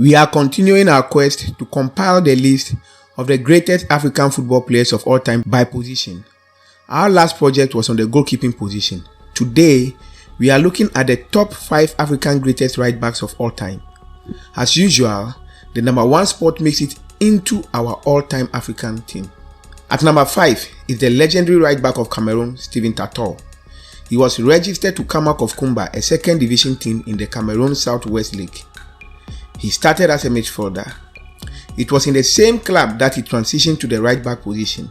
We are continuing our quest to compile the list of the greatest African football players of all time by position. Our last project was on the goalkeeping position. Today, we are looking at the top 5 African greatest right backs of all time. As usual, the number 1 spot makes it into our all-time African team. At number 5 is the legendary right back of Cameroon, Stephen Tator. He was registered to Kamak of Kumba, a second division team in the Cameroon Southwest League. He started as a midfielder. It was in the same club that he transitioned to the right back position.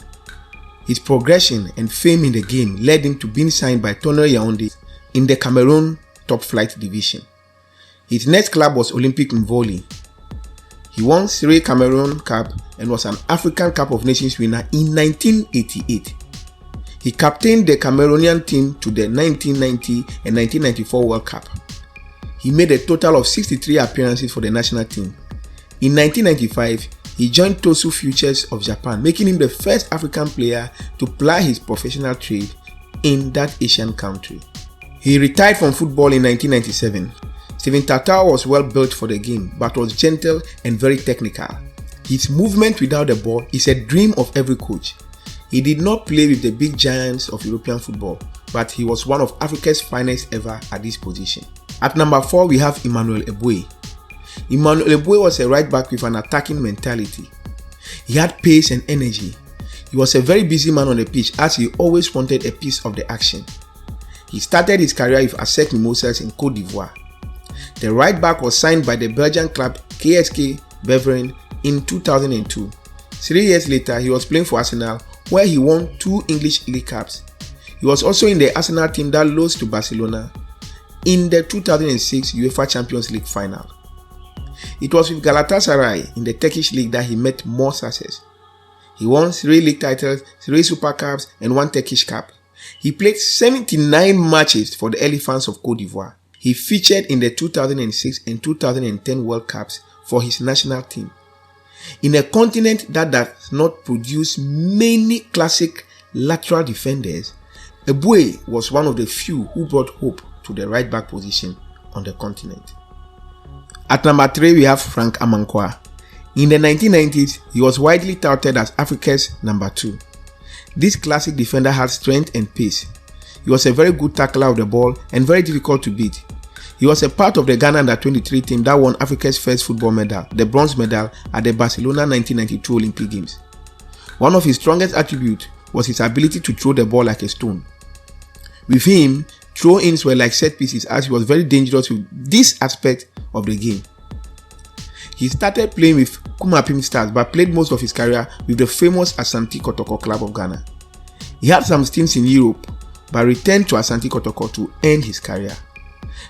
His progression and fame in the game led him to being signed by Tonnerre Yaoundé in the Cameroon top flight division. His next club was Olympique Mvoli. He won 3 Cameroon Cup and was an African Cup of Nations winner in 1988. He captained the Cameroonian team to the 1990 and 1994 World Cup. He made a total of 63 appearances for the national team. In 1995, he joined Tosu Futures of Japan, making him the first African player to ply his professional trade in that Asian country. He retired from football in 1997. Stephen Tator was well built for the game, but was gentle and very technical. His movement without the ball is a dream of every coach. He did not play with the big giants of European football, but he was one of Africa's finest ever at this position. At number 4, we have Emmanuel Eboué. Emmanuel Eboué was a right back with an attacking mentality. He had pace and energy. He was a very busy man on the pitch as he always wanted a piece of the action. He started his career with ASEC Mimosas in Côte d'Ivoire. The right back was signed by the Belgian club KSK Beveren in 2002. 3 years later, he was playing for Arsenal, where he won 2 English League Cups. He was also in the Arsenal team that lost to Barcelona in the 2006 UEFA Champions League final. It was with Galatasaray in the Turkish league that he met more success. He won 3 league titles, 3 Super Cups, and 1 Turkish Cup. He played 79 matches for the Elephants of Côte d'Ivoire. He featured in the 2006 and 2010 World Cups for his national team. In a continent that does not produce many classic lateral defenders, Eboué was one of the few who brought hope to the right back position on the continent. At number 3, we have Frank Amankwa. In the 1990s, he was widely touted as Africa's number 2. This classic defender had strength and pace. He was a very good tackler of the ball and very difficult to beat. He was a part of the Ghana Under-23 team that won Africa's first football medal, the bronze medal, at the Barcelona 1992 Olympic Games. One of his strongest attributes was his ability to throw the ball like a stone. With him, throw-ins were like set pieces as he was very dangerous with this aspect of the game. He started playing with Kumapim Stars but played most of his career with the famous Asante Kotoko club of Ghana. He had some stints in Europe but returned to Asante Kotoko to end his career.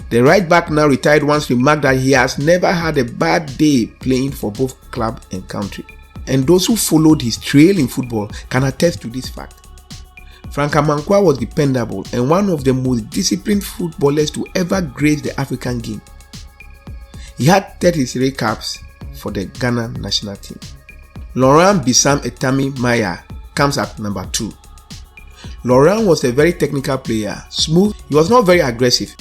The right back now retired once remarked that he has never had a bad day playing for both club and country. And those who followed his trail in football can attest to this fact. Frank Amankwa was dependable and one of the most disciplined footballers to ever grace the African game. He had 33 caps for the Ghana national team. Laurent Bissam Etami Maya comes at number 2. Laurent was a very technical player, smooth. He was not very aggressive,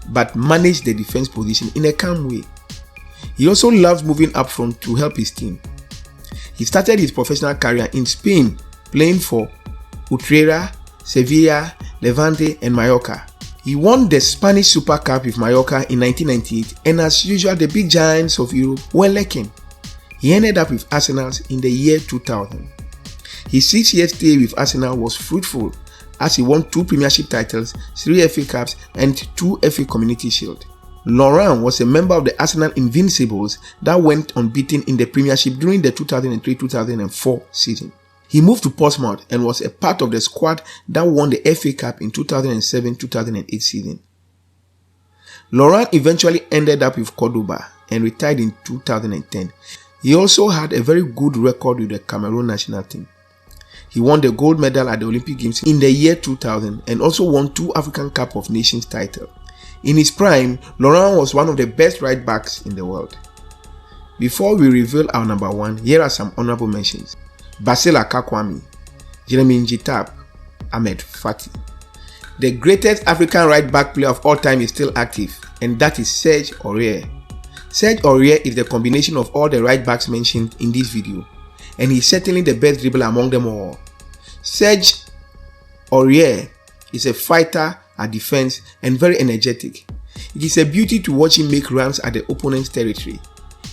but managed the defense position in a calm way. He also loved moving up front to help his team. He started his professional career in Spain, playing for Utrera, Sevilla, Levante, and Mallorca. He won the Spanish Super Cup with Mallorca in 1998, and as usual, the big giants of Europe were lacking. He ended up with Arsenal in the year 2000. His 6-year stay with Arsenal was fruitful as he won 2 Premiership titles, 3 FA Cups, and 2 FA Community Shield. Laurent was a member of the Arsenal Invincibles that went unbeaten in the Premiership during the 2003-2004 season. He moved to Portsmouth and was a part of the squad that won the FA Cup in 2007-2008 season. Laurent eventually ended up with Cordoba and retired in 2010. He also had a very good record with the Cameroon national team. He won the gold medal at the Olympic Games in the year 2000 and also won 2 African Cup of Nations titles. In his prime, Laurent was one of the best right backs in the world. Before we reveal our number 1, here are some honorable mentions. Basil Akakwami, Jeremy Njitab, Ahmed Fati. The greatest African right back player of all time is still active, and that is Serge Aurier. Serge Aurier is the combination of all the right backs mentioned in this video, and he's certainly the best dribbler among them all. Serge Aurier is a fighter at defense and very energetic. It is a beauty to watch him make runs at the opponent's territory.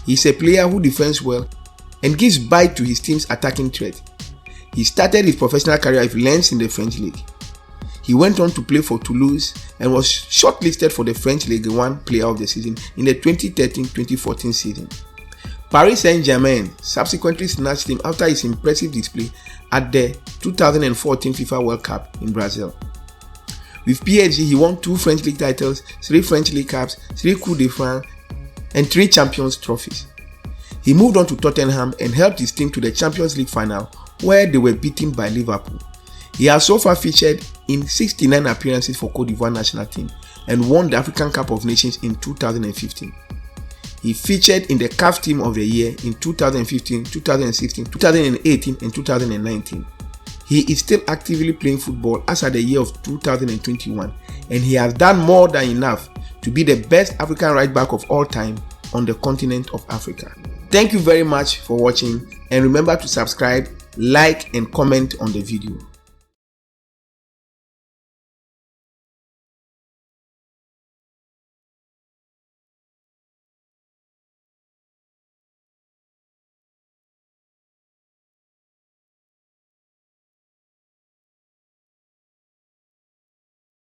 He is a player who defends well and gives bite to his team's attacking threat. He started his professional career with Lens in the French League. He went on to play for Toulouse and was shortlisted for the French Ligue 1 Player of the Season in the 2013-2014 season. Paris Saint-Germain subsequently snatched him after his impressive display at the 2014 FIFA World Cup in Brazil. With PSG, he won 2 French League titles, 3 French League Cups, 3 Coupe de France, and 3 Champions trophies. He moved on to Tottenham and helped his team to the Champions League final, where they were beaten by Liverpool. He has so far featured in 69 appearances for Côte d'Ivoire national team and won the African Cup of Nations in 2015. He featured in the CAF Team of the Year in 2015, 2016, 2018 and 2019. He is still actively playing football as at the year of 2021, and he has done more than enough to be the best African right back of all time on the continent of Africa. Thank you very much for watching, and remember to subscribe, like and comment on the video.